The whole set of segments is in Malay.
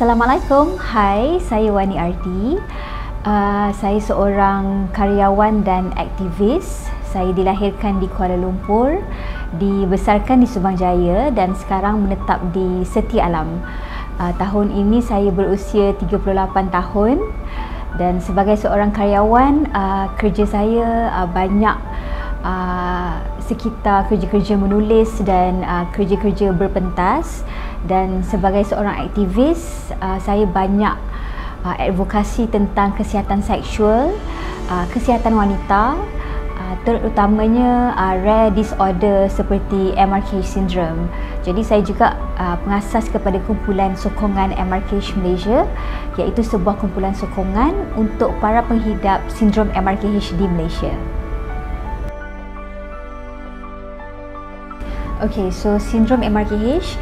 Assalamualaikum, hai, saya Wani Ardi. Saya seorang karyawan dan aktivis. Saya dilahirkan di Kuala Lumpur, dibesarkan di Subang Jaya dan sekarang menetap di Setia Alam. Tahun ini saya berusia 38 tahun dan sebagai seorang karyawan, kerja saya banyak sekitar kerja-kerja menulis dan kerja-kerja berpentas. Dan sebagai seorang aktivis, saya banyak advokasi tentang kesihatan seksual, kesihatan wanita, terutamanya rare disorder seperti MRKH syndrome. Jadi saya juga pengasas kepada kumpulan sokongan MRKH Malaysia, iaitu sebuah kumpulan sokongan untuk para penghidap sindrom MRKH di Malaysia. Okay, so syndrome MRKH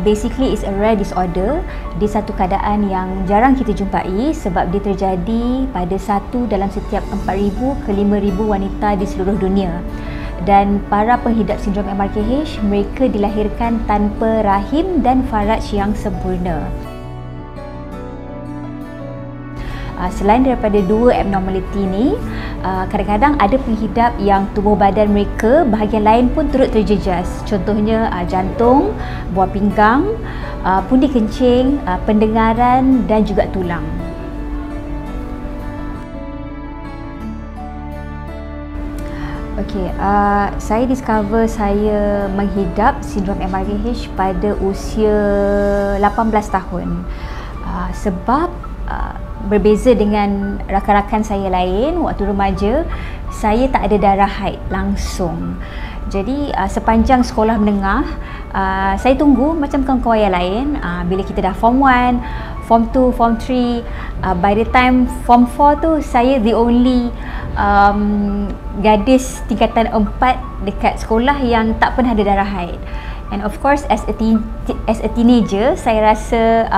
basically is a rare disorder. Dia satu keadaan yang jarang kita jumpai sebab dia terjadi pada 1 dalam setiap 4,000 ke 5,000 wanita di seluruh dunia. Dan para penghidap sindrom MRKH, mereka dilahirkan tanpa rahim dan faraj yang sempurna. Selain daripada dua abnormaliti ni, kadang-kadang ada penghidap yang tubuh badan mereka bahagian lain pun turut terjejas. Contohnya jantung, buah pinggang, pundi kencing, pendengaran dan juga tulang. Okey, saya discover saya menghidap sindrom MRKH pada usia 18 tahun. Sebab berbeza dengan rakan-rakan saya lain, waktu remaja saya tak ada darah haid langsung. Jadi sepanjang sekolah menengah, saya tunggu macam kawan-kawan yang lain. Bila kita dah form 1, form 2, form 3, by the time form 4 tu, saya the only gadis tingkatan 4 dekat sekolah yang tak pernah ada darah haid. And of course as a teenager, saya rasa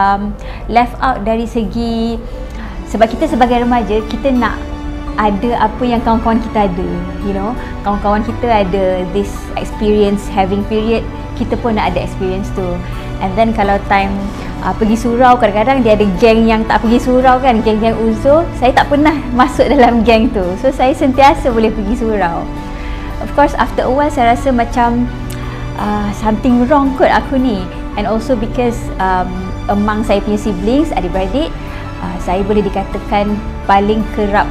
left out dari segi, sebab kita sebagai remaja, kita nak ada apa yang kawan-kawan kita ada, you know, kawan-kawan kita ada this experience having period, kita pun nak ada experience tu. And then kalau time pergi surau, kadang-kadang dia ada geng yang tak pergi surau kan, geng-geng uzur. Saya tak pernah masuk dalam geng tu, so saya sentiasa boleh pergi surau. Of course after a while saya rasa macam something wrong kot aku ni. And also because among saya punya siblings, adik-beradik, saya boleh dikatakan paling kerap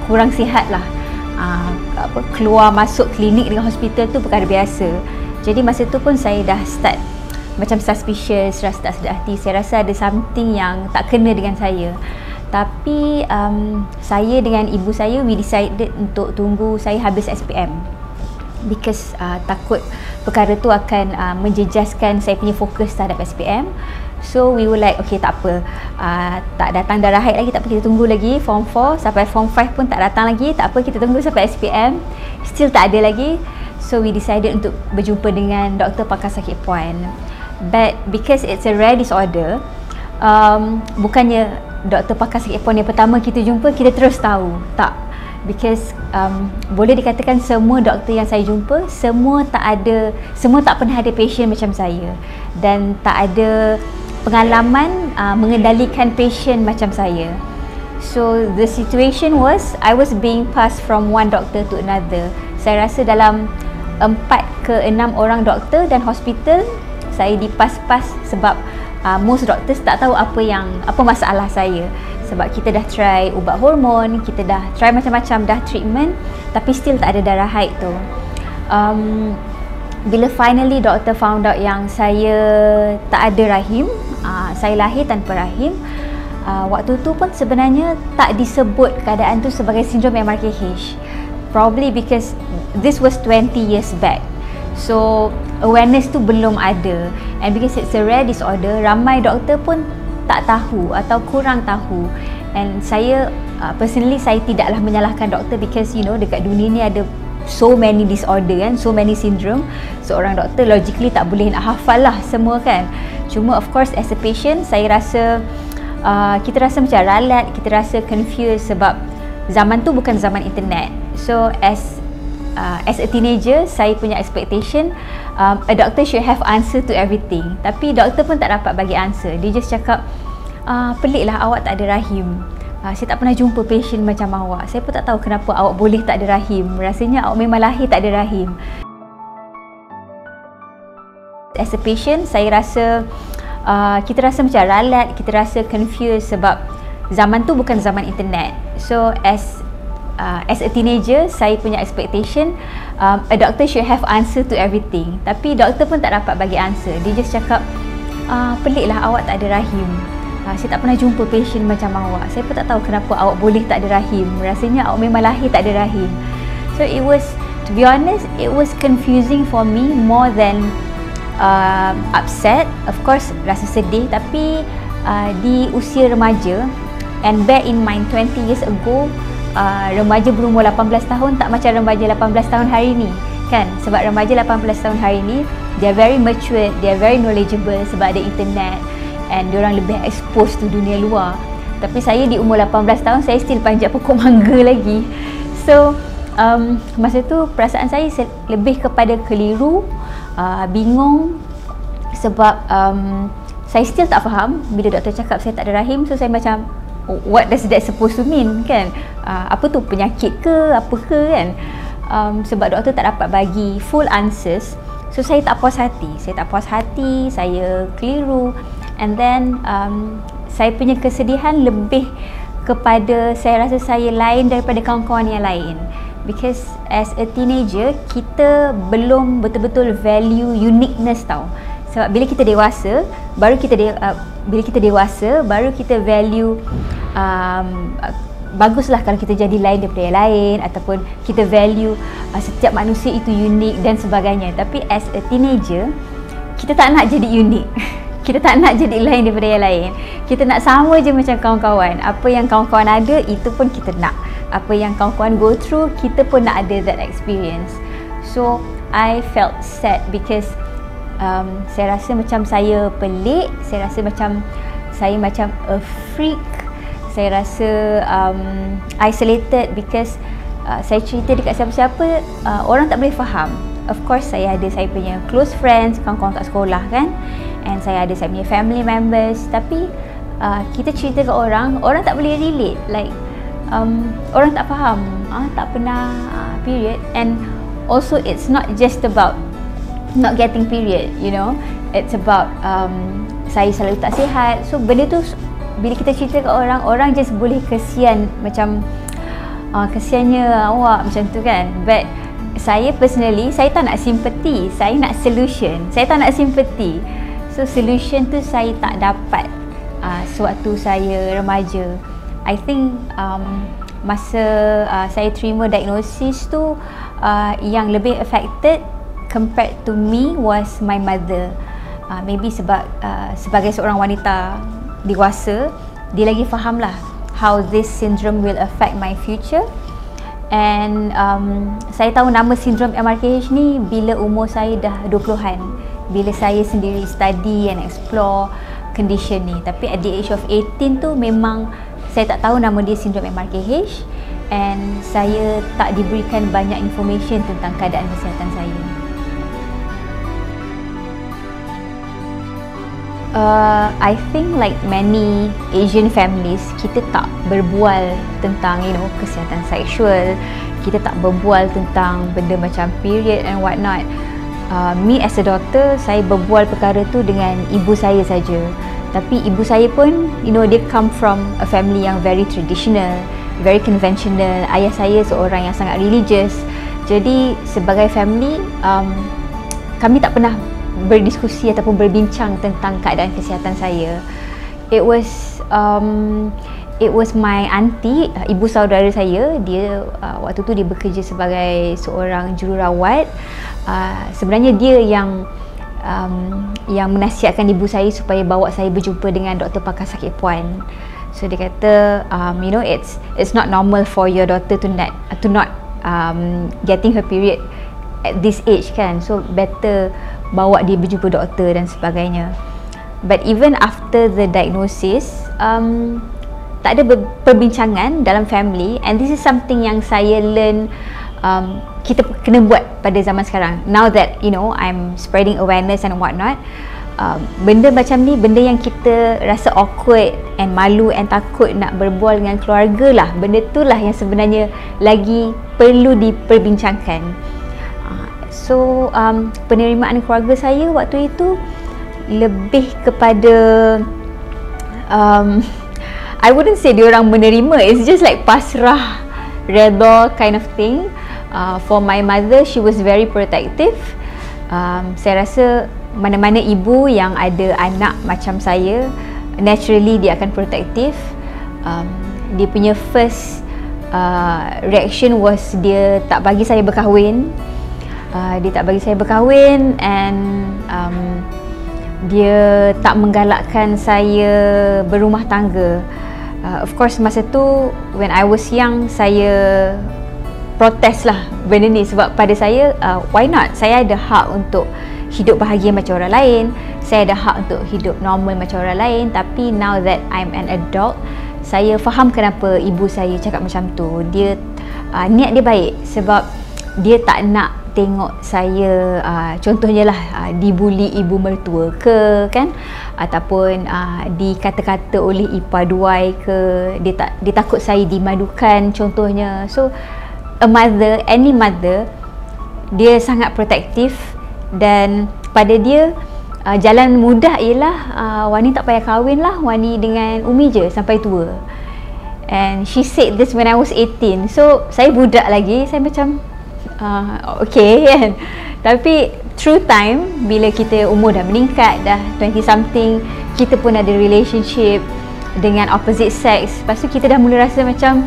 kurang sihat lah. Keluar masuk klinik dengan hospital tu perkara biasa. Jadi masa tu pun saya dah start macam suspicious, rasa tak sedar hati. Saya rasa ada something yang tak kena dengan saya. Tapi saya dengan ibu saya, we decided untuk tunggu saya habis SPM, because takut perkara tu akan menjejaskan saya punya fokus terhadap SPM. So we were like, okay, tak apa, tak datang darah haid lagi, tak apa, kita tunggu lagi form 4 sampai form 5 pun tak datang lagi, tak apa, kita tunggu sampai SPM, still tak ada lagi. So we decided untuk berjumpa dengan doktor pakar sakit puan. But because it's a rare disorder, bukannya doktor pakar sakit puan yang pertama kita jumpa kita terus tahu, tak. Because boleh dikatakan semua doktor yang saya jumpa, semua tak pernah ada patient macam saya, dan tak ada pengalaman mengendalikan patient macam saya. So the situation was, I was being passed from one doctor to another. Saya rasa dalam 4 ke 6 orang doktor dan hospital saya dipas-pas sebab most doctors tak tahu apa masalah saya. Sebab kita dah try ubat hormon, kita dah try macam-macam dah treatment, tapi still tak ada darah haid tu. Bila finally doktor found out yang saya tak ada rahim, saya lahir tanpa rahim, waktu tu pun sebenarnya tak disebut keadaan tu sebagai sindrom MRKH. Probably because this was 20 years back. So awareness tu belum ada, and because it's a rare disorder, ramai doktor pun tak tahu atau kurang tahu. And saya personally, saya tidaklah menyalahkan doktor, because you know, dekat dunia ni ada so many disorder kan, so many syndrome. Seorang doktor logically tak boleh nak hafal lah semua kan. Cuma of course as a patient, saya rasa kita rasa macam ralat, kita rasa confused sebab zaman tu bukan zaman internet. So as a teenager, saya punya expectation a doctor should have answer to everything. Tapi doktor pun tak dapat bagi answer. Dia just cakap pelik lah awak tak ada rahim. Saya tak pernah jumpa patient macam awak. Saya pun tak tahu kenapa awak boleh tak ada rahim. Rasanya awak memang lahir tak ada rahim. As a patient, saya rasa kita rasa macam ralat, kita rasa confused sebab zaman tu bukan zaman internet. So as a teenager, saya punya expectation a doctor should have answer to everything. Tapi doktor pun tak dapat bagi answer. Dia just cakap, pelik lah awak tak ada rahim. Saya tak pernah jumpa patient macam awak. Saya pun tak tahu kenapa awak boleh tak ada rahim. Rasanya awak memang lahir tak ada rahim. So it was, to be honest, it was confusing for me more than upset. Of course rasa sedih, tapi di usia remaja, and bear in mind 20 years ago, remaja berumur 18 tahun tak macam remaja 18 tahun hari ni kan. Sebab remaja 18 tahun hari ni, they are very mature, they are very knowledgeable sebab ada internet, and diorang lebih expose to dunia luar. Tapi saya di umur 18 tahun, saya still panjat pokok mangga lagi. So masa tu perasaan saya lebih kepada keliru, bingung, sebab saya still tak faham bila doktor cakap saya tak ada rahim. So saya macam, what does that supposed to mean kan? Apa tu, penyakit ke apa ke kan? Sebab doktor tak dapat bagi full answers. So saya tak puas hati, saya keliru. And then saya punya kesedihan lebih kepada, saya rasa saya lain daripada kawan-kawan yang lain. Because as a teenager, kita belum betul-betul value uniqueness tau. Sebab bila kita dewasa, baru kita value baguslah kalau kita jadi lain daripada yang lain, ataupun kita value setiap manusia itu unik dan sebagainya. Tapi as a teenager, kita tak nak jadi unik. Kita tak nak jadi lain daripada yang lain. Kita nak sama je macam kawan-kawan. Apa yang kawan-kawan ada, itu pun kita nak. Apa yang kawan-kawan go through, kita pun nak ada that experience. So I felt sad because saya rasa macam saya pelik. Saya rasa macam saya macam a freak. Saya rasa isolated because saya cerita dekat siapa-siapa, orang tak boleh faham. Of course saya ada saya punya close friends, kawan-kawan kat sekolah kan, and saya ada saya punya family members. Tapi kita cerita ke orang tak boleh relate. Like orang tak faham, tak pernah period. And also it's not just about not getting period, you know. It's about saya selalu tak sihat. So benda tu bila kita cerita ke orang, orang just boleh kesian, macam kesiannya awak macam tu kan. But saya personally, saya tak nak sympathy, saya nak solution. Saya tak nak sympathy. So solution tu saya tak dapat sewaktu saya remaja. I think masa saya terima diagnosis tu, yang lebih affected compared to me was my mother. Maybe sebab sebagai seorang wanita dewasa, dia lagi faham lah how this syndrome will affect my future. And saya tahu nama sindrom MRKH ni bila umur saya dah 20-an, bila saya sendiri study and explore condition ni. Tapi at the age of 18 tu memang saya tak tahu nama dia sindrom MRKH, and saya tak diberikan banyak information tentang keadaan kesihatan saya. I think like many Asian families, kita tak berbual tentang kesihatan seksual. Kita tak berbual tentang benda macam period and what not. Me as a daughter, saya berbual perkara tu dengan ibu saya saja. Tapi ibu saya pun, dia come from a family yang very traditional, very conventional. Ayah saya seorang yang sangat religious. Jadi sebagai family, kami tak pernah berdiskusi ataupun berbincang tentang keadaan kesihatan saya. It was my auntie, ibu saudara saya. Dia waktu tu dia bekerja sebagai seorang jururawat. Sebenarnya dia yang menasihatkan ibu saya supaya bawa saya berjumpa dengan doktor pakar sakit puan. So dia kata, it's not normal for your daughter to not getting her period at this age kan. So better bawa dia berjumpa doktor dan sebagainya. But even after the diagnosis, tak ada perbincangan dalam family. And this is something yang saya learn, kita kena buat pada zaman sekarang. Now that I'm spreading awareness and what not, benda macam ni, benda yang kita rasa awkward and malu and takut nak berbual dengan keluarga lah, benda tu lah yang sebenarnya lagi perlu diperbincangkan. So penerimaan keluarga saya waktu itu lebih kepada I wouldn't say diorang menerima, it's just like pasrah, redha kind of thing. For my mother, she was very protective. Saya rasa mana-mana ibu yang ada anak macam saya, naturally dia akan protective. Dia punya first reaction was dia tak bagi saya berkahwin. Dia tak bagi saya berkahwin, and dia tak menggalakkan saya berumah tangga. Of course masa tu when I was young, saya protes lah benda ni, sebab pada saya why not, saya ada hak untuk hidup bahagia macam orang lain, saya ada hak untuk hidup normal macam orang lain. Tapi now that I'm an adult, saya faham kenapa ibu saya cakap macam tu. Dia niat dia baik, sebab dia tak nak tengok saya contohnya lah dibuli ibu mertua ke kan, ataupun dikata-kata oleh ipar duai ke, dia takut saya dimadukan contohnya. So a mother, any mother, dia sangat protektif, dan pada dia jalan mudah ialah Wani tak payah kahwin lah, Wani dengan Umi je sampai tua. And she said this when I was 18, so saya budak lagi, saya macam okay kan. Tapi through time, bila kita umur dah meningkat, dah 20 something, kita pun ada relationship dengan opposite sex, lepas tu kita dah mula rasa macam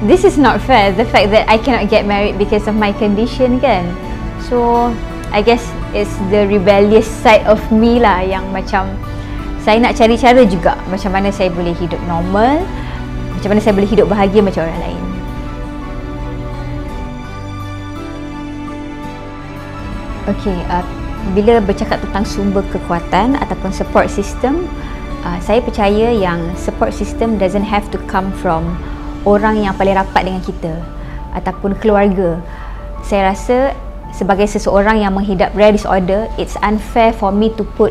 this is not fair, the fact that I cannot get married because of my condition kan. So I guess it's the rebellious side of me lah, yang macam saya nak cari cara juga macam mana saya boleh hidup normal, macam mana saya boleh hidup bahagia macam orang lain. Okay, bila bercakap tentang sumber kekuatan ataupun support system, saya percaya yang support system doesn't have to come from orang yang paling rapat dengan kita ataupun keluarga. Saya rasa sebagai seseorang yang menghidap rare disorder, it's unfair for me to put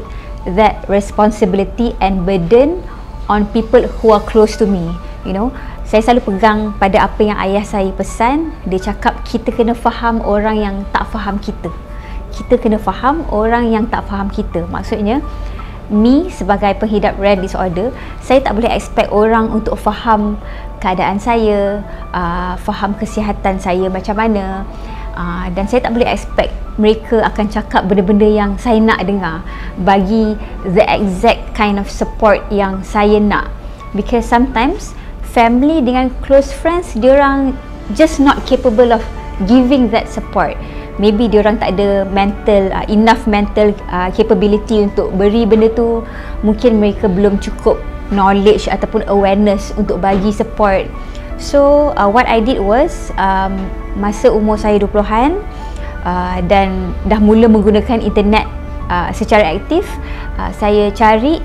that responsibility and burden on people who are close to me. You know, saya selalu pegang pada apa yang ayah saya pesan. Dia cakap kita kena faham orang yang tak faham kita. Kita kena faham orang yang tak faham kita. Maksudnya, me sebagai penghidap rare disorder, saya tak boleh expect orang untuk faham keadaan saya, faham kesihatan saya macam mana, dan saya tak boleh expect mereka akan cakap benda-benda yang saya nak dengar, bagi the exact kind of support yang saya nak. Because sometimes family dengan close friends, diorang just not capable of giving that support. Maybe diorang tak ada enough mental capability untuk beri benda tu. Mungkin mereka belum cukup knowledge ataupun awareness untuk bagi support. So what I did was, masa umur saya 20-an, dan dah mula menggunakan internet secara aktif, saya cari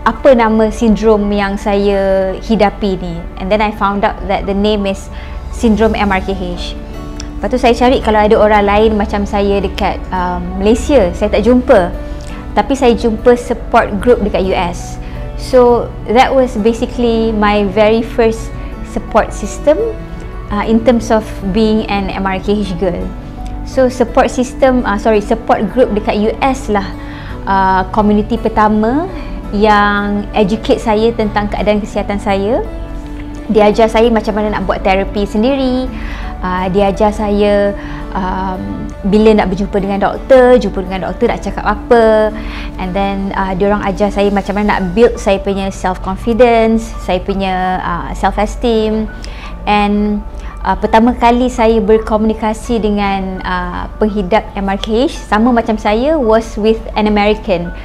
apa nama sindrom yang saya hidapi ni, and then I found out that the name is Syndrome MRKH. Lepas tu saya cari kalau ada orang lain macam saya dekat Malaysia. Saya tak jumpa, tapi saya jumpa support group dekat US. So that was basically my very first support system in terms of being an MRKH girl. So support group dekat US lah community pertama yang educate saya tentang keadaan kesihatan saya. Dia ajar saya macam mana nak buat terapi sendiri. Dia ajar saya bila nak berjumpa dengan doktor, nak cakap apa. And then diorang ajar saya macam mana nak build saya punya self confidence, saya punya self esteem. And pertama kali saya berkomunikasi dengan penghidap MRKH sama macam saya was with an American.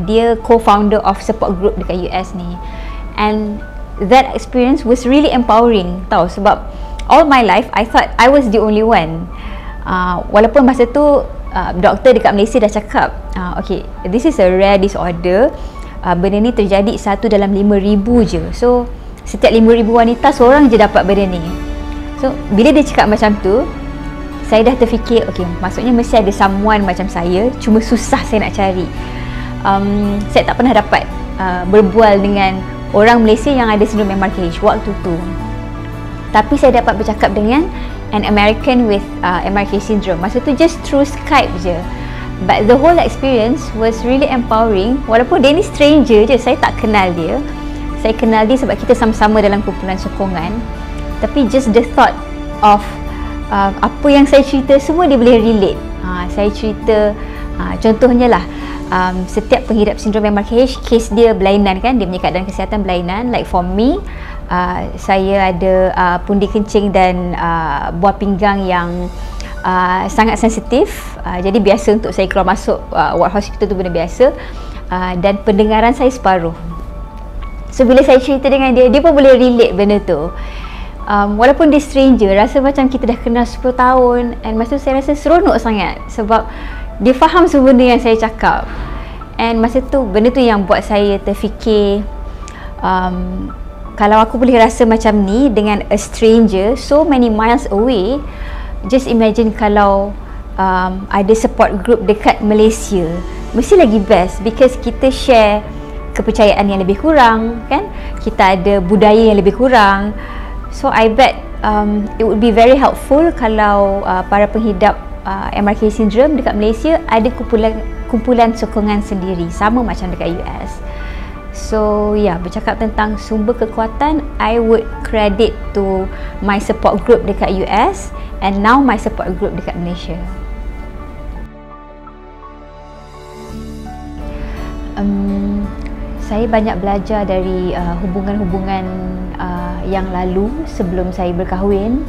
Dia co-founder of support group dekat US ni. And that experience was really empowering tau, sebab all my life I thought I was the only one. Walaupun masa tu doktor dekat Malaysia dah cakap okay, this is a rare disorder, benda ni terjadi 1 dalam 5,000 je. So setiap 5,000 wanita seorang je dapat benda ni. So bila dia cakap macam tu, saya dah terfikir, okay, maksudnya mesti ada someone macam saya, cuma susah saya nak cari. Saya tak pernah dapat berbual dengan orang Malaysia yang ada sindrom MRKH waktu tu. Tapi saya dapat bercakap dengan an American with MRKH syndrome. Masa tu just through Skype je. But the whole experience was really empowering. Walaupun dia ni stranger je, saya tak kenal dia. Saya kenal dia sebab kita sama-sama dalam kumpulan sokongan. Tapi just the thought of apa yang saya cerita semua dia boleh relate. Saya cerita contohnya lah, setiap pengidap sindrom MRKH, kes dia berlainan kan, dia punya keadaan kesihatan berlainan. Like for me, saya ada pundi kencing dan buah pinggang yang sangat sensitif, jadi biasa untuk saya keluar masuk ward hospital tu benda biasa, dan pendengaran saya separuh. So bila saya cerita dengan dia, dia pun boleh relate benda tu. Walaupun dia stranger, rasa macam kita dah kenal 10 tahun, and masa tu saya rasa seronok sangat sebab dia faham semua benda yang saya cakap. And masa tu benda tu yang buat saya terfikir, kalau aku boleh rasa macam ni dengan a stranger so many miles away, just imagine kalau ada support group dekat Malaysia, mesti lagi best, because kita share kepercayaan yang lebih kurang kan, kita ada budaya yang lebih kurang. So I bet it would be very helpful kalau para penghidap MRKH syndrome dekat Malaysia ada kumpulan sokongan sendiri, sama macam dekat US. So bercakap tentang sumber kekuatan, I would credit to my support group dekat US and now my support group dekat Malaysia. Saya banyak belajar dari hubungan-hubungan yang lalu sebelum saya berkahwin.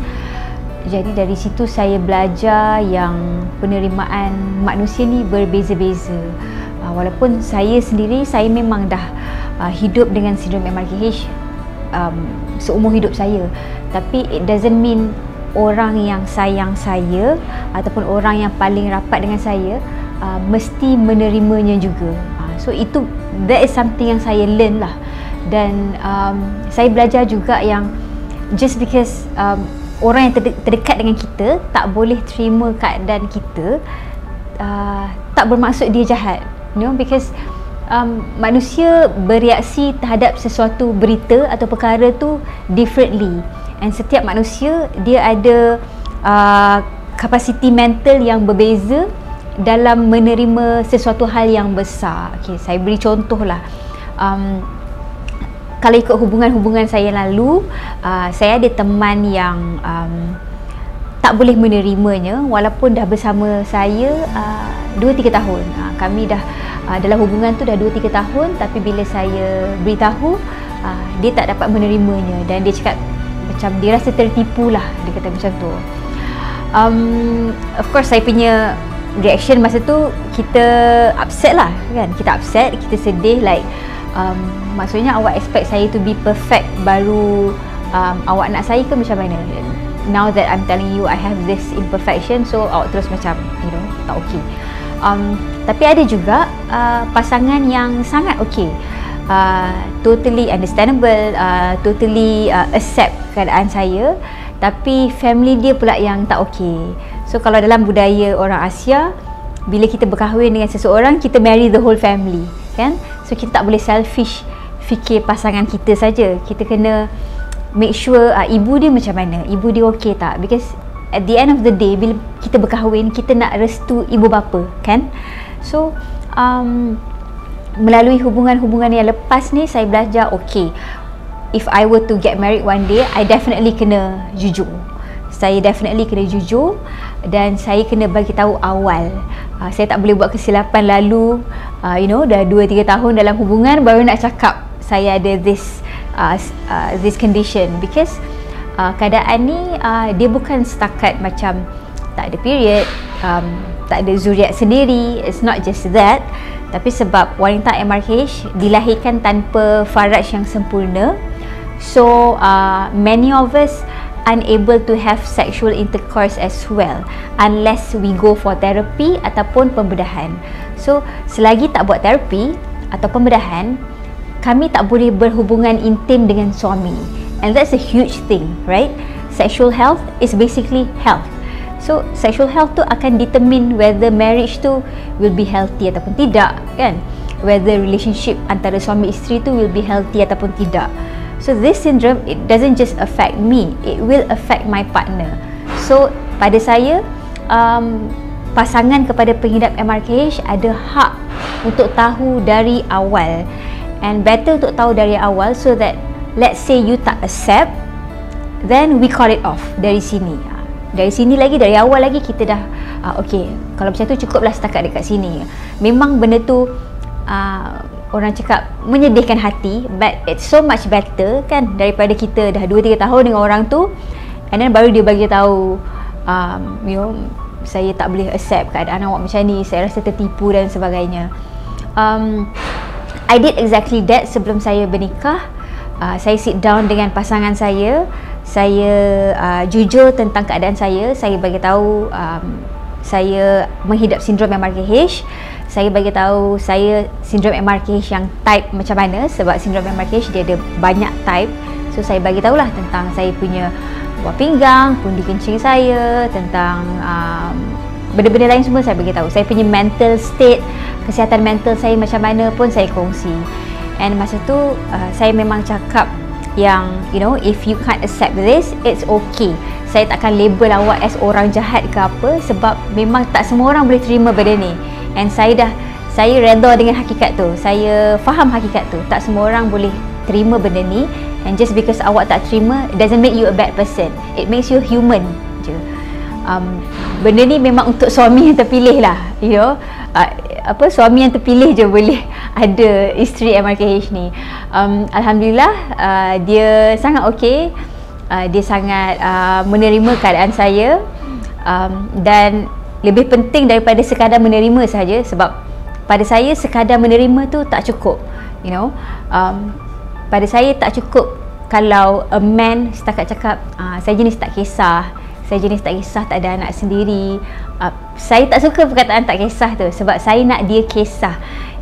Jadi dari situ saya belajar yang penerimaan manusia ni berbeza-beza. Walaupun saya sendiri, saya memang dah hidup dengan sindrom MRKH seumur hidup saya, tapi it doesn't mean orang yang sayang saya ataupun orang yang paling rapat dengan saya mesti menerimanya juga. So itu, that is something yang saya learn lah. Dan saya belajar juga yang just because orang yang terdekat dengan kita tak boleh terima keadaan kita, tak bermaksud dia jahat, you know, because manusia bereaksi terhadap sesuatu berita atau perkara tu differently, and setiap manusia dia ada kapasiti mental yang berbeza dalam menerima sesuatu hal yang besar. Okay, saya beri contoh lah. Kalau ikut hubungan-hubungan saya lalu, saya ada teman yang tak boleh menerimanya walaupun dah bersama saya 2-3 tahun. Kami dah dalam hubungan tu dah 2-3 tahun, tapi bila saya beritahu, dia tak dapat menerimanya dan dia cakap macam dia rasa tertipu lah, dia kata macam tu. Of course saya punya reaction masa tu, kita upset lah kan, kita upset, kita sedih, like maksudnya awak expect saya to be perfect baru awak nak saya ke macam mana? Now that I'm telling you I have this imperfection, so awak terus macam, you know, tak okay. Tapi ada juga pasangan yang sangat okay, totally understandable, totally accept keadaan saya, tapi family dia pula yang tak okay. So kalau dalam budaya orang Asia, bila kita berkahwin dengan seseorang, kita marry the whole family kan. So kita tak boleh selfish fikir pasangan kita saja, kita kena make sure ibu dia macam mana, ibu dia okay tak, because at the end of the day bila kita berkahwin, kita nak restu ibu bapa kan. So melalui hubungan-hubungan yang lepas ni, saya belajar, okay, if I were to get married one day, I definitely kena jujur. Saya definitely kena jujur dan saya kena bagi tahu awal. Saya tak boleh buat kesilapan lalu, you know, dah 2-3 tahun dalam hubungan baru nak cakap saya ada this condition, because keadaan ni dia bukan setakat macam tak ada period, tak ada zuriat sendiri. It's not just that, tapi sebab wanita MRKH dilahirkan tanpa faraj yang sempurna, so many of us unable to have sexual intercourse as well unless we go for therapy ataupun pembedahan. So selagi tak buat terapi atau pembedahan, kami tak boleh berhubungan intim dengan suami, and that's a huge thing, right? Sexual health is basically health. So sexual health tu akan determine whether marriage tu will be healthy ataupun tidak, kan? Whether relationship antara suami isteri tu will be healthy ataupun tidak. So this syndrome, it doesn't just affect me, it will affect my partner. So pada saya, pasangan kepada pengidap MRKH ada hak untuk tahu dari awal, and better untuk tahu dari awal so that let's say you tak accept, then we call it off dari sini. Dari sini lagi, dari awal lagi kita dah okay, kalau macam tu cukuplah setakat dekat sini. Memang benda tu orang cakap menyedihkan hati, but it's so much better kan daripada kita dah 2-3 tahun dengan orang tu and then baru dia bagi tahu you know, saya tak boleh accept keadaan awak macam ni, saya rasa tertipu dan sebagainya. I did exactly that sebelum saya bernikah. Saya sit down dengan pasangan saya jujur tentang keadaan saya bagi tahu saya menghidap sindrom MRKH. Saya bagi tahu saya sindrom MRKH yang type macam mana, sebab sindrom MRKH dia ada banyak type. So saya bagi tahulah tentang saya punya buah pinggang, pundi kencing saya, tentang benda-benda lain semua saya bagi tahu. Saya punya mental state, kesihatan mental saya macam mana pun saya kongsi. And masa tu saya memang cakap yang you know, if you can't accept this, it's okay. Saya takkan label awak as orang jahat ke apa, sebab memang tak semua orang boleh terima benda ni. And saya redha dengan hakikat tu. Saya faham hakikat tu. Tak semua orang boleh terima benda ni, and just because awak tak terima, it doesn't make you a bad person. It makes you human je. Benda ni memang untuk suami yang terpilih lah, you know. Suami yang terpilih je boleh ada isteri MRKH ni. Alhamdulillah, dia sangat okey. Dia sangat menerima keadaan saya, dan lebih penting daripada sekadar menerima saja, sebab pada saya sekadar menerima tu tak cukup, you know. Pada saya tak cukup kalau a man setakat cakap saya jenis tak kisah, tak ada anak sendiri. Saya tak suka perkataan tak kisah tu, sebab saya nak dia kisah.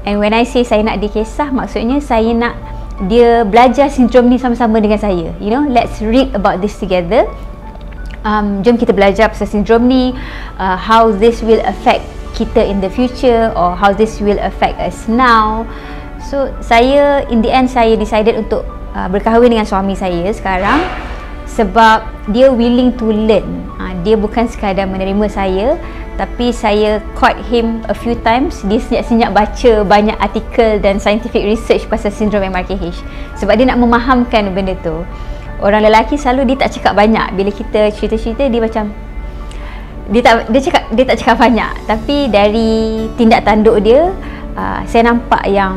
And when I say saya nak dia kisah, maksudnya saya nak dia belajar sindrom ni sama-sama dengan saya. You know, let's read about this together. Jom kita belajar pasal sindrom ni, how this will affect kita in the future, or how this will affect us now. So saya in the end, saya decided untuk berkahwin dengan suami saya sekarang, sebab dia willing to learn. Dia bukan sekadar menerima saya, tapi saya caught him a few times. Dia senyap-senyap baca banyak artikel dan scientific research pasal sindrom MRKH, sebab dia nak memahamkan benda tu. Orang lelaki selalu dia tak cakap banyak. Bila kita cerita-cerita, dia macam dia tak cakap banyak, tapi dari tindak tanduk dia, saya nampak yang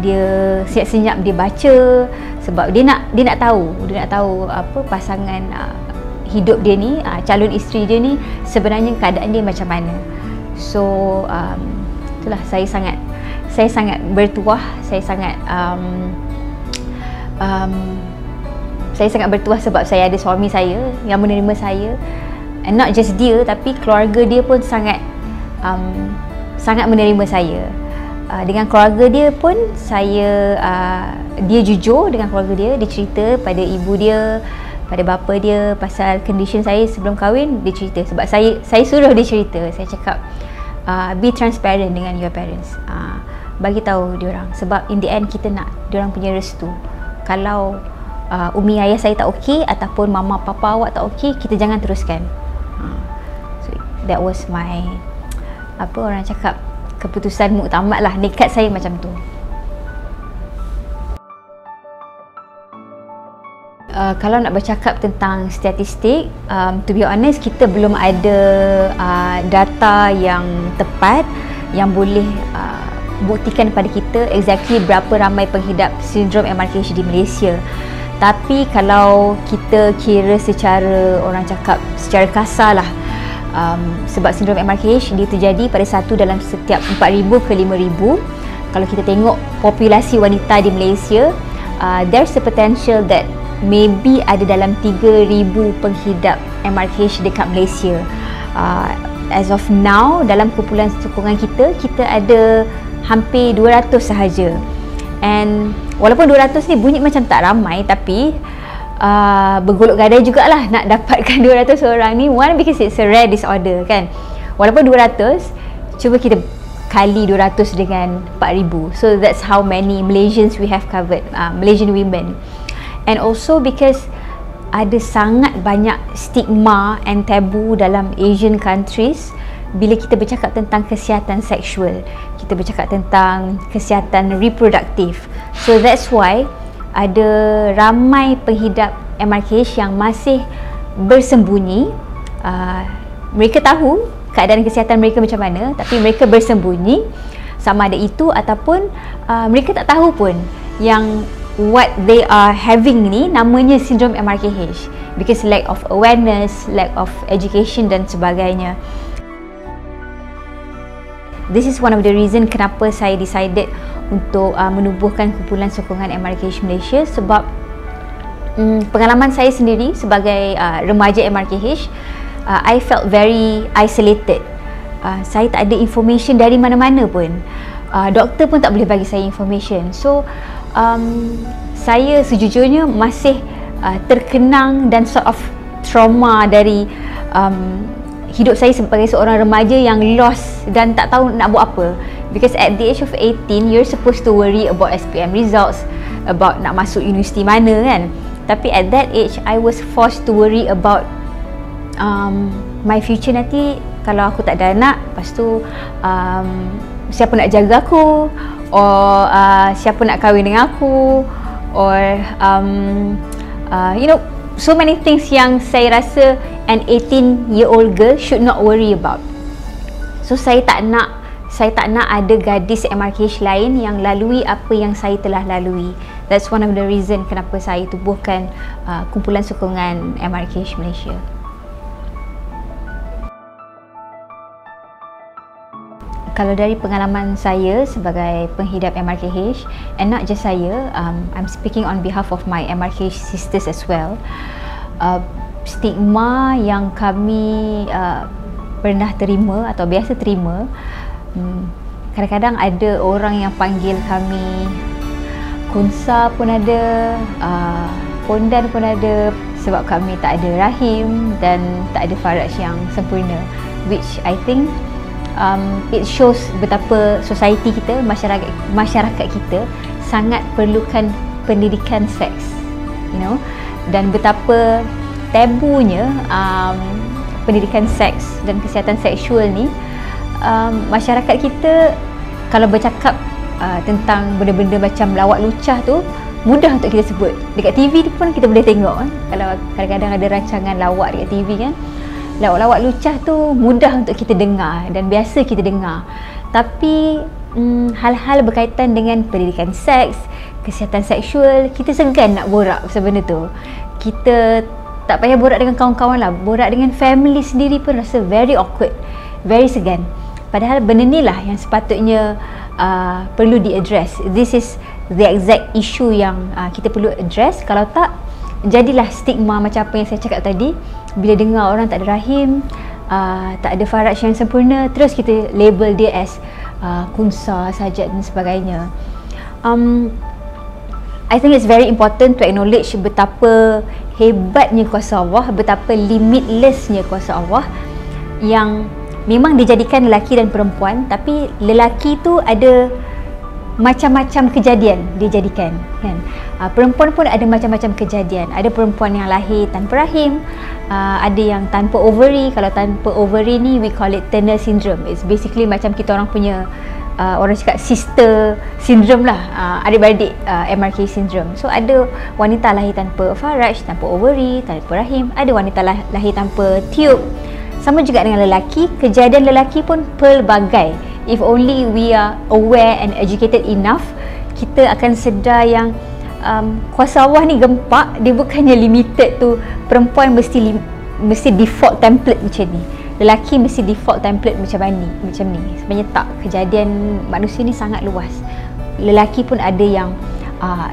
dia senyap-senyap dia baca, sebab dia nak tahu apa pasangan hidup dia ni, calon isteri dia ni sebenarnya keadaan dia macam mana. So itulah, saya sangat bertuah, saya sangat bertuah sebab saya ada suami saya yang menerima saya, and not just dia, tapi keluarga dia pun sangat menerima saya. Dengan keluarga dia pun dia jujur dengan keluarga dia. Dia cerita pada ibu dia, pada bapa dia pasal condition saya sebelum kahwin. Dia cerita, sebab saya suruh dia cerita. Saya cakap be transparent dengan your parents, bagi tahu diorang, sebab in the end kita nak diorang punya restu. Kalau umi ayah saya tak okey, ataupun mama papa awak tak okey, kita jangan teruskan. So that was my, apa orang cakap, keputusan muktamad lah, nekat saya macam tu. Kalau nak bercakap tentang statistik, to be honest, kita belum ada data yang tepat yang boleh buktikan kepada kita exactly berapa ramai penghidap sindrom MRKH di Malaysia. Tapi kalau kita kira secara, orang cakap secara kasar lah, sebab sindrom MRKH dia terjadi pada satu dalam setiap 4,000 ke 5,000. Kalau kita tengok populasi wanita di Malaysia, there's a potential that maybe ada dalam 3,000 penghidap MRKH dekat Malaysia. As of now, dalam kumpulan sokongan kita ada hampir 200 sahaja. And walaupun 200 ni bunyi macam tak ramai, tapi bergolok gadai jugalah nak dapatkan 200 orang ni. One, because it's a rare disorder kan. Walaupun 200, cuba kita kali 200 dengan 4,000. So that's how many Malaysians we have covered, Malaysian women. And also because ada sangat banyak stigma and taboo dalam Asian countries bila kita bercakap tentang kesihatan seksual, kita bercakap tentang kesihatan reproduktif. So that's why ada ramai penghidap MRKH yang masih bersembunyi. Mereka tahu keadaan kesihatan mereka macam mana, tapi mereka bersembunyi. Sama ada itu ataupun mereka tak tahu pun yang what they are having ni namanya sindrom MRKH, because lack of awareness, lack of education dan sebagainya. This is one of the reason kenapa saya decided untuk menubuhkan kumpulan sokongan MRKH Malaysia, sebab pengalaman saya sendiri sebagai remaja MRKH, I felt very isolated. Saya tak ada information dari mana-mana pun. Doktor pun tak boleh bagi saya information. So saya sejujurnya masih terkenang dan sort of trauma dari hidup saya sebagai seorang remaja yang lost dan tak tahu nak buat apa. Because at the age of 18, you're supposed to worry about SPM results, about nak masuk universiti mana kan. Tapi at that age, I was forced to worry about my future nanti. Kalau aku tak ada anak, lepas tu siapa nak jaga aku, or siapa nak kahwin dengan aku, or you know, so many things yang saya rasa an 18-year-old girl should not worry about. So saya tak nak ada gadis MRKH lain yang lalui apa yang saya telah lalui. That's one of the reason kenapa saya tubuhkan kumpulan sokongan MRKH Malaysia. Kalau dari pengalaman saya sebagai penghidap MRKH, and not just saya, I'm speaking on behalf of my MRKH sisters as well. Stigma yang kami pernah terima atau biasa terima, kadang-kadang ada orang yang panggil kami kunsa pun ada, pondan pun ada, sebab kami tak ada rahim dan tak ada faraj yang sempurna, which I think it shows betapa society kita, masyarakat kita sangat perlukan pendidikan seks, you know, dan betapa tabunya pendidikan seks dan kesihatan seksual ni. Masyarakat kita kalau bercakap tentang benda-benda macam lawak lucah tu, mudah untuk kita sebut. Dekat TV pun kita boleh tengok kan, kalau kadang-kadang ada rancangan lawak dekat TV kan, lawak-lawak lucah tu mudah untuk kita dengar dan biasa kita dengar. Tapi hal-hal berkaitan dengan pendidikan seks, kesihatan seksual, kita segan nak borak pasal benda tu. Kita tak payah borak dengan kawan-kawan lah, borak dengan family sendiri pun rasa very awkward, very segan. Padahal benda ni lah yang sepatutnya perlu di-address. This is the exact issue yang kita perlu address. Kalau tak, jadilah stigma macam apa yang saya cakap tadi. Bila dengar orang tak ada rahim, tak ada faraj yang sempurna, terus kita label dia as kunsa, sajat dan sebagainya. I think it's very important to acknowledge betapa hebatnya kuasa Allah, betapa limitlessnya kuasa Allah, yang memang dijadikan lelaki dan perempuan, tapi lelaki tu ada macam-macam kejadian dijadikan kan. Perempuan pun ada macam-macam kejadian. Ada perempuan yang lahir tanpa rahim, ada yang tanpa ovary. Kalau tanpa ovary ni we call it Turner syndrome. It's basically macam kita orang punya orang cakap sister syndrome lah, adik-beradik MRKH syndrome. So ada wanita lahir tanpa faraj, tanpa ovary, tanpa rahim. Ada wanita lahir tanpa tube. Sama juga dengan lelaki, kejadian lelaki pun pelbagai. If only we are aware and educated enough, kita akan sedar yang kuasa Allah ni gempak. Dia bukannya limited tu perempuan mesti default template macam ni, lelaki mesti default template macam ni. Sebenarnya tak, kejadian manusia ni sangat luas. Lelaki pun ada yang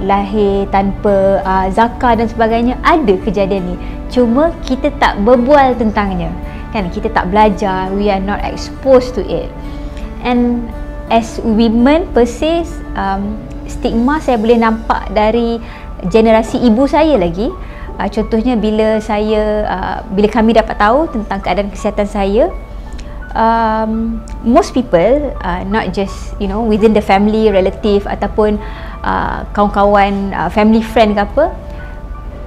lahir tanpa zakar dan sebagainya, ada kejadian ni. Cuma kita tak berbual tentangnya kan, kita tak belajar, we are not exposed to it. And as women per se, stigma saya boleh nampak dari generasi ibu saya lagi. Contohnya bila kami dapat tahu tentang keadaan kesihatan saya, most people, not just within the family, relative ataupun kawan-kawan, family friend ke apa,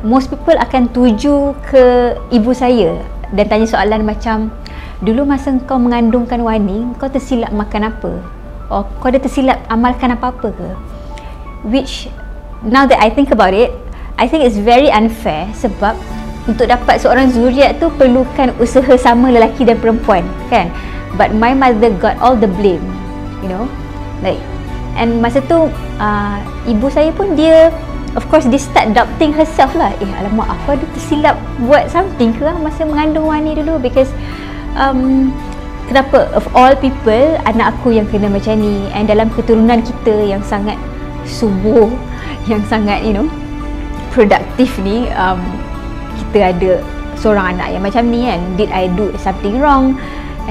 most people akan tuju ke ibu saya dan tanya soalan macam, dulu masa kau mengandungkan Wani, kau tersilap makan apa? Kau ada tersilap amalkan apa-apa ke? Which, now that I think about it, I think it's very unfair, sebab untuk dapat seorang zuriat tu perlukan usaha sama lelaki dan perempuan, kan? But my mother got all the blame, and masa tu ibu saya pun dia, of course, dia start doubting herself lah. Alamak, aku ada tersilap buat something ke masa mengandung Wani dulu, because kenapa of all people anak aku yang kena macam ni, and dalam keturunan kita yang sangat subur, yang sangat produktif ni, kita ada seorang anak yang macam ni, kan? Did I do something wrong?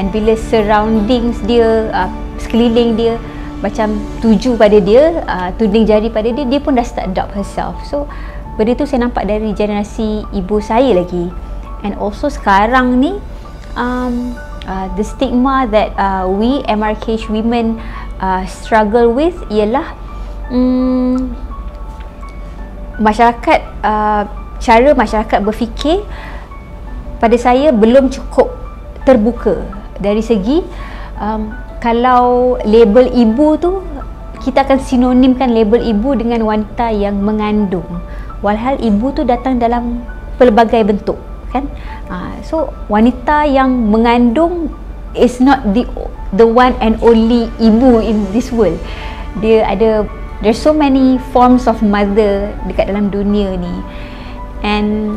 And bila surroundings dia, sekeliling dia macam tuju pada dia, tuding jari pada dia, dia pun dah start doubt herself. So benda tu saya nampak dari generasi ibu saya lagi. And also sekarang ni the stigma that we MRKH women struggle with ialah masyarakat, cara masyarakat berfikir pada saya belum cukup terbuka dari segi kalau label ibu tu, kita akan sinonimkan label ibu dengan wanita yang mengandung, walhal ibu tu datang dalam pelbagai bentuk, kan? So wanita yang mengandung is not the one and only ibu in this world. There's so many forms of mother dekat dalam dunia ni. And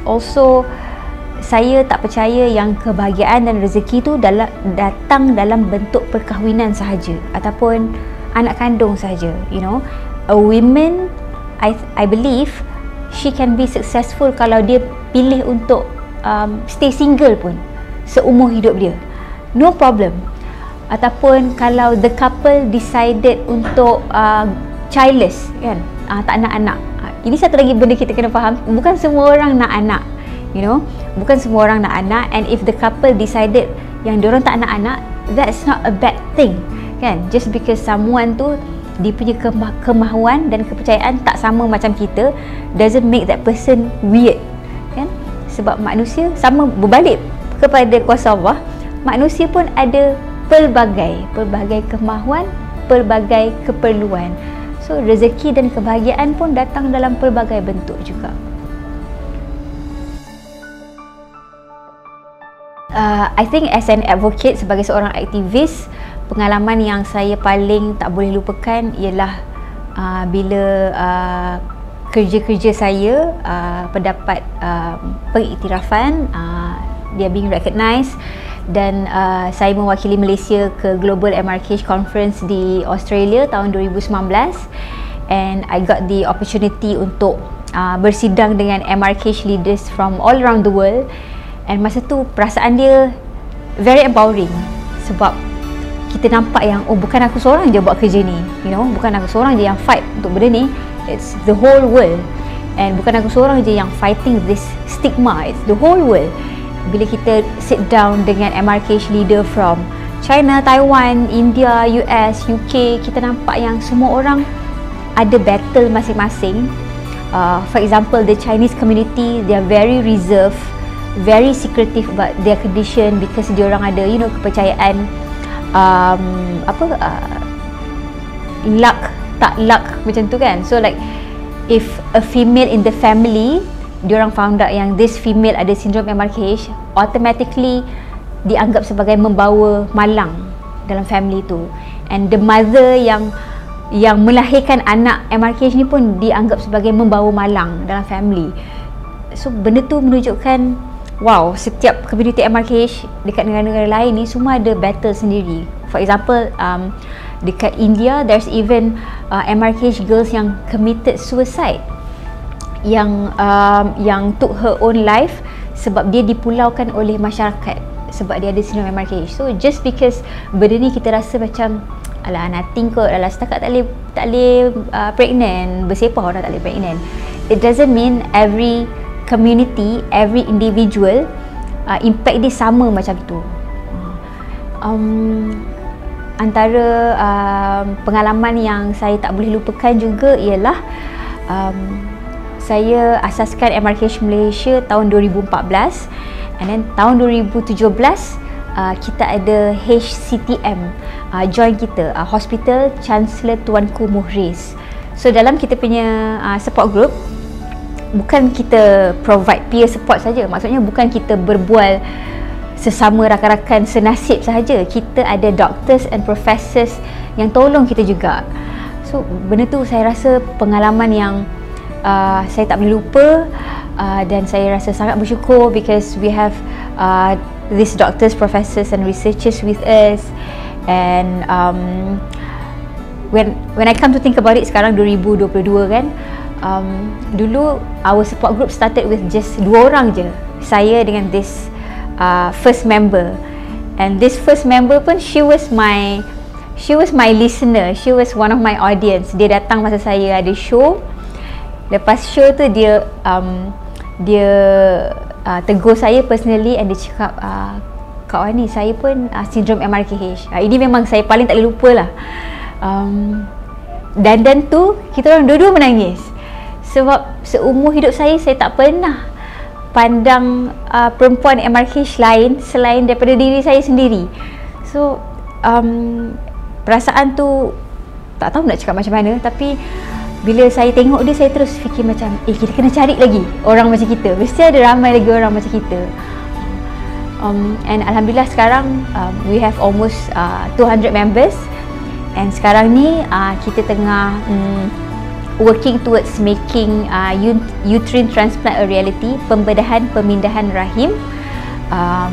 also saya tak percaya yang kebahagiaan dan rezeki tu datang dalam bentuk perkahwinan sahaja ataupun anak kandung sahaja. A woman, I believe she can be successful kalau dia pilih untuk stay single pun seumur hidup dia, no problem. Ataupun kalau the couple decided untuk childless, kan, tak nak anak. Ini satu lagi benda kita kena faham, bukan semua orang nak anak, bukan semua orang nak anak. And if the couple decided yang diorang tak nak anak, that's not a bad thing, kan? Just because someone tu dia punya kemahuan dan kepercayaan tak sama macam kita, doesn't make that person weird, kan? Sebab manusia sama, berbalik kepada kuasa Allah, manusia pun ada pelbagai kemahuan, pelbagai keperluan. So rezeki dan kebahagiaan pun datang dalam pelbagai bentuk juga. I think as an advocate, sebagai seorang aktivis, pengalaman yang saya paling tak boleh lupakan ialah bila kerja-kerja saya mendapat pengiktirafan, dia being recognised, dan saya mewakili Malaysia ke Global MRKH Conference di Australia tahun 2019, and I got the opportunity untuk bersidang dengan MRKH leaders from all around the world. And masa tu perasaan dia very empowering, sebab kita nampak yang bukan aku seorang je buat kerja ni, bukan aku seorang je yang fight untuk benda ni, it's the whole world. And bukan aku seorang je yang fighting this stigma, it's the whole world. Bila kita sit down dengan MRKH leader from China, Taiwan, India, US, UK, kita nampak yang semua orang ada battle masing-masing. For example, the Chinese community, they are very reserved, very secretive about their condition, because diorang ada kepercayaan luck, tak luck macam tu, kan? So like if a female in the family, diorang found out yang this female ada sindrom MRKH, automatically dianggap sebagai membawa malang dalam family tu. And the mother yang melahirkan anak MRKH ni pun dianggap sebagai membawa malang dalam family. So benda tu menunjukkan, wow, setiap community MRKH dekat negara-negara lain ni semua ada battle sendiri. For example, dekat India, there's even MRKH girls yang committed suicide, yang took her own life sebab dia dipulaukan oleh masyarakat sebab dia ada sindrom MRKH. So just because benda ni kita rasa macam alah nothing kot, alah setakat tak boleh pregnant, bersepah orang tak boleh pregnant. it doesn't mean every community, every individual impact dia sama macam tu. Antara pengalaman yang saya tak boleh lupakan juga ialah saya asaskan MRKH Malaysia tahun 2014, and then tahun 2017 kita ada HCTM join kita, Hospital Chancellor Tuanku Muhriz. So dalam kita punya support group, bukan kita provide peer support saja, maksudnya bukan kita berbual sesama rakan-rakan senasib sahaja, kita ada doctors and professors yang tolong kita juga. So benda tu saya rasa pengalaman yang saya tak boleh lupa, dan saya rasa sangat bersyukur because we have these doctors, professors and researchers with us. And when I come to think about it, sekarang 2022 kan, dulu our support group started with just 2 orang je, saya dengan this first member. And this first member pun she was my listener, she was one of my audience. Dia datang masa saya ada show. Lepas show tu dia tegur saya personally, and dia cakap, Kak Wani, saya pun sindrom MRKH. Ini memang saya paling tak boleh lupa lah. Dan tu kita orang dua-dua menangis, sebab seumur hidup saya tak pernah pandang perempuan MRKH lain selain daripada diri saya sendiri. So perasaan tu tak tahu nak cakap macam mana, tapi bila saya tengok dia, saya terus fikir macam kita kena cari lagi orang macam kita, mesti ada ramai lagi orang macam kita. And Alhamdulillah sekarang we have almost 200 members, and sekarang ni kita tengah working towards making uterine transplant a reality, pembedahan pemindahan rahim.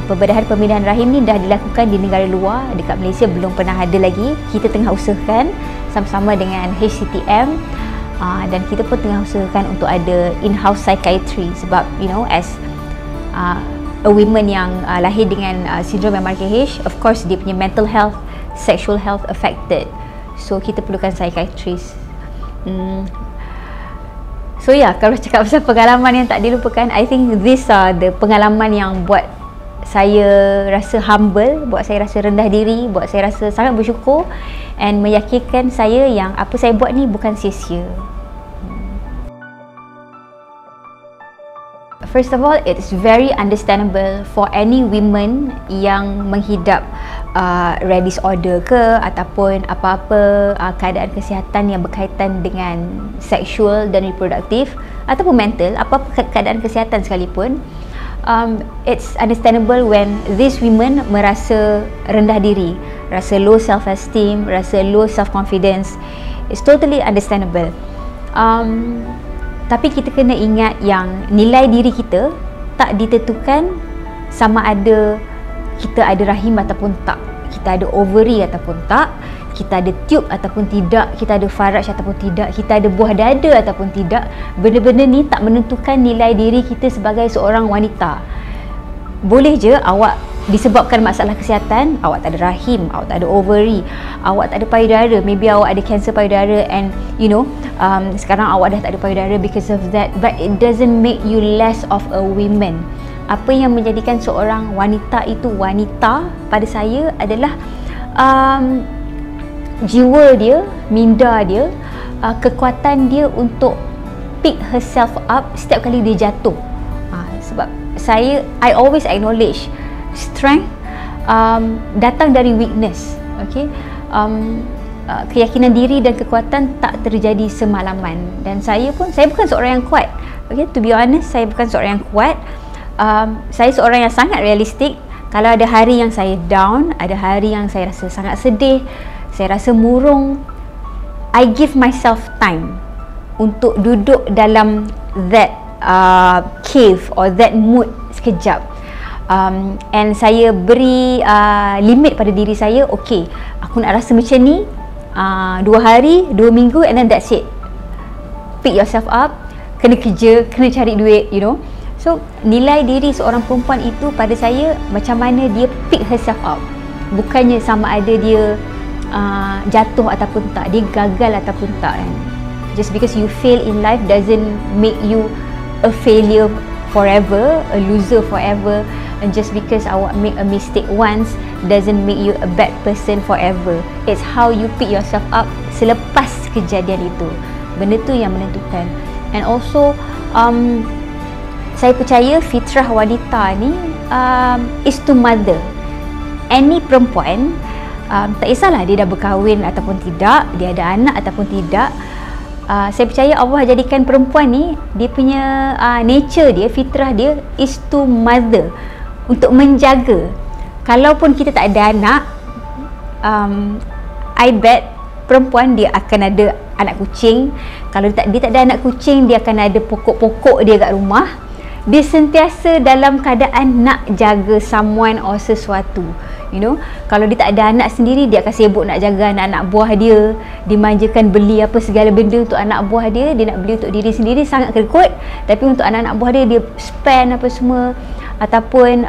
Pembedahan pemindahan rahim ni dah dilakukan di negara luar, dekat Malaysia belum pernah ada lagi. Kita tengah usahakan sama-sama dengan HCTM, dan kita pun tengah usahakan untuk ada in-house psychiatry, sebab you know, as a woman yang lahir dengan sindrom MRKH, of course dia punya mental health, sexual health affected, so kita perlukan psychiatrist. So kalau cakap pasal pengalaman yang tak dilupakan, I think these are the pengalaman yang buat saya rasa humble, buat saya rasa rendah diri, buat saya rasa sangat bersyukur, and meyakinkan saya yang apa saya buat ni bukan sia-sia. First of all, it's very understandable for any women yang menghidap rare disorder ke, ataupun apa-apa keadaan kesihatan yang berkaitan dengan seksual dan reproduktif, ataupun mental, apa-apa keadaan kesihatan sekalipun. It's understandable when these women merasa rendah diri, rasa low self-esteem, rasa low self-confidence. It's totally understandable. Tapi kita kena ingat yang nilai diri kita tak ditentukan sama ada kita ada rahim ataupun tak, kita ada ovary ataupun tak, kita ada tube ataupun tidak, kita ada faraj ataupun tidak, kita ada buah dada ataupun tidak. Benda-benda ni tak menentukan nilai diri kita sebagai seorang wanita. Boleh je awak disebabkan masalah kesihatan, awak tak ada rahim, awak tak ada ovary, awak tak ada payudara, maybe awak ada kanser payudara, and you know, sekarang awak dah tak ada payudara because of that, but it doesn't make you less of a woman. Apa yang menjadikan seorang wanita itu wanita pada saya adalah jiwa dia, minda dia, kekuatan dia untuk pick herself up setiap kali dia jatuh. Sebab I always acknowledge strength datang dari weakness. Okay, keyakinan diri dan kekuatan tak terjadi semalaman, dan saya bukan seorang yang kuat. Okay, to be honest, saya bukan seorang yang kuat. Saya seorang yang sangat realistik. Kalau ada hari yang saya down, ada hari yang saya rasa sangat sedih, saya rasa murung, I give myself time untuk duduk dalam that cave or that mood sekejap. And saya beri limit pada diri saya. Okay, aku nak rasa macam ni 2 hari, 2 minggu, and then that's it. Pick yourself up, kena kerja, kena cari duit, you know. So nilai diri seorang perempuan itu pada saya macam mana dia pick herself up, bukannya sama ada dia jatuh ataupun tak, dia gagal ataupun tak kan. Just because you fail in life doesn't make you a failure forever, a loser forever. And just because awak make a mistake once doesn't make you a bad person forever. It's how you pick yourself up selepas kejadian itu. Benda tu yang menentukan. And also saya percaya fitrah wanita ni is to mother. Any perempuan, tak kisahlah dia dah berkahwin ataupun tidak, dia ada anak ataupun tidak, saya percaya Allah jadikan perempuan ni, dia punya nature dia, fitrah dia is to mother, untuk menjaga. Kalaupun kita tak ada anak, I bet perempuan dia akan ada anak kucing. Kalau dia tak ada anak kucing, dia akan ada pokok-pokok dia kat rumah. Dia sentiasa dalam keadaan nak jaga someone or sesuatu. You know, kalau dia tak ada anak sendiri, dia akan sibuk nak jaga anak-anak buah dia. Dimanjakan beli apa segala benda untuk anak buah dia. Dia nak beli untuk diri sendiri, sangat kerkut. Tapi untuk anak-anak buah dia, dia spend apa semua. Ataupun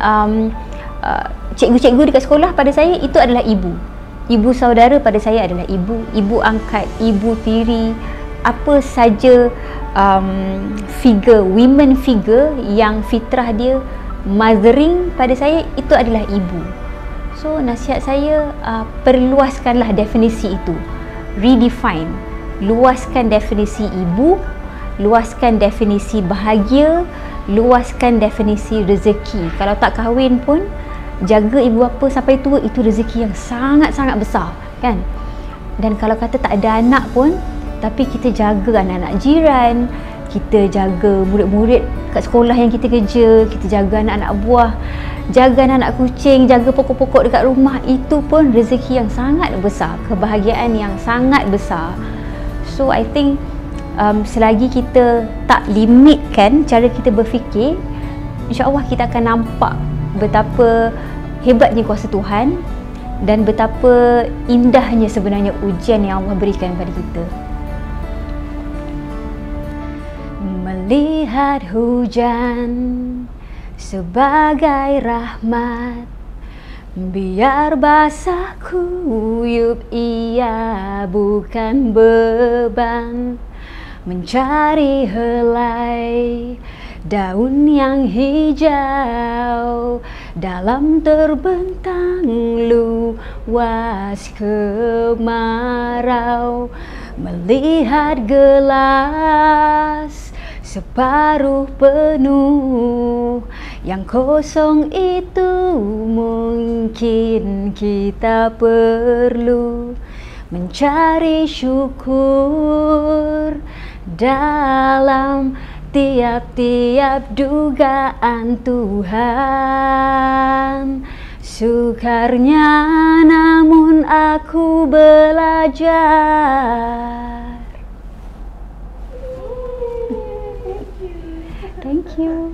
cikgu-cikgu dekat sekolah pada saya, itu adalah ibu. Ibu saudara pada saya adalah ibu. Ibu angkat, ibu tiri, apa saja figure, women figure yang fitrah dia mothering pada saya, itu adalah ibu. So nasihat saya, perluaskanlah definisi itu, redefine, luaskan definisi ibu, luaskan definisi bahagia, luaskan definisi rezeki. Kalau tak kahwin pun, jaga ibu bapa sampai tua, itu rezeki yang sangat-sangat besar, kan? Dan kalau kata tak ada anak pun, tapi kita jaga anak-anak jiran, kita jaga murid-murid kat sekolah yang kita kerja, kita jaga anak-anak buah, jaga anak-anak kucing, jaga pokok-pokok dekat rumah, itu pun rezeki yang sangat besar, kebahagiaan yang sangat besar. So I think selagi kita tak limitkan cara kita berfikir, insya-Allah kita akan nampak betapa hebatnya kuasa Tuhan dan betapa indahnya sebenarnya ujian yang Allah berikan kepada kita. Melihat hujan sebagai rahmat, biar basah kuyup ia bukan beban. Mencari helai daun yang hijau dalam terbentang luas kemarau. Melihat gelas separuh penuh, yang kosong itu mungkin kita perlu mencari syukur dalam tiap-tiap dugaan Tuhan. Sukarnya namun aku belajar. Thank you.